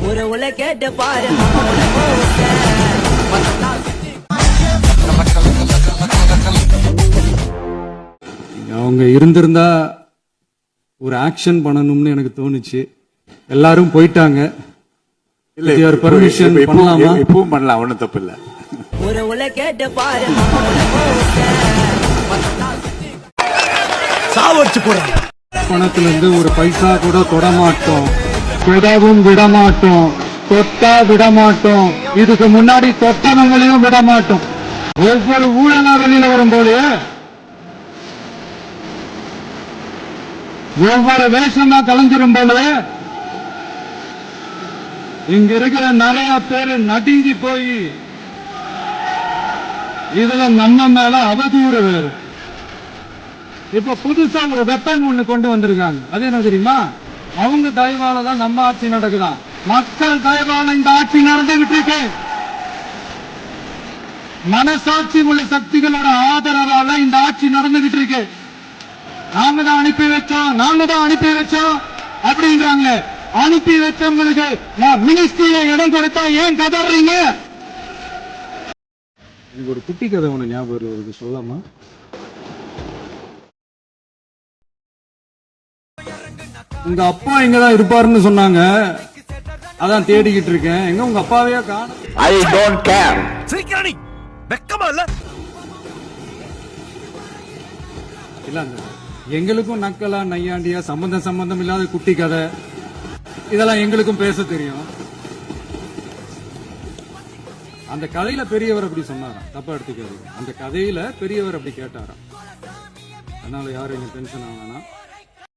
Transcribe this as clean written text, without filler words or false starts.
ஒரு உல கேட்டு பாரு அவங்க இருந்திருந்தா ஒரு ஆக்ஷன் பண்ணணும்னு எனக்கு தோணுச்சு. எல்லாரும் போயிட்டாங்க. இல்ல பர்மிஷன் பண்ணலாமா? இப்பவும் பண்ணலாம், ஒண்ணும் தப்பு இல்ல. ஒரு உல கேட்டு பாரு சாவடிச்சு போறாங்க. பணத்துல இருந்து ஒரு பைசா கூட தொடமாட்டோம், தொடவும் விடமாட்டோம், தொட்டா விடமாட்டோம். இதுக்கு முன்னாடி தொட்டவங்களையும் விடமாட்டோம். ஒவ்வொரு ஊழலா வெளியில வரும்போது ஒவ்வொரு வேஷமா கலந்துரும் போது இங்க இருக்கிற நிறைய பேரு நடுங்கி போய் இதுல நம்ம மேல அவதூறு வேறு. இப்ப புதுசா ஒரு வெப்பன் ஒண்ணு கொண்டு வந்திருக்காங்க. அது என்ன தெரியுமா? அவங்க தயவால தான் நம்ம ஆட்சி நடக்குதான். மக்கள் தயவால இந்த ஆட்சி நடந்துகிட்டு இருக்கு. மனசாட்சி உள்ள சக்திகளோட ஆதரவால இந்த ஆட்சி நடந்துகிட்டு இருக்கு. நாங்க தான் அனுப்பி வச்சோம் அப்படிங்கிறாங்க. அனுப்பி வச்சவங்களுக்கு நான் மினிஸ்ட்ரியில இடம் கொடுத்தா ஏன் கதறீங்க? எனக்கு ஒரு குட்டி கதை ஒண்ணு ஞாபகம் வருது, சொல்லாமா? உங்க அப்பா எங்கதான் இருப்பாருன்னு சொன்னாங்க, அதான் தேடிக்கிட்டு இருக்கேன். எங்க உங்க அப்பாவையா காணோம். I don't care. சீக்கிரம் வெக்கமா இல்ல? இல்லங்க, எங்களுக்கும் நக்கலா நையாண்டியா சம்பந்தம் இல்லாத குட்டி கதை இதெல்லாம் எங்களுக்கும் பேச தெரியும். அந்த கதையில பெரியவர் அப்படி சொன்னாராம், தப்பா எடுத்துக்காதீங்க. அந்த கதையில பெரியவர் அப்படி கேட்டாராம். அதனால யாரும் இங்க டென்ஷன் ஆகலாம்.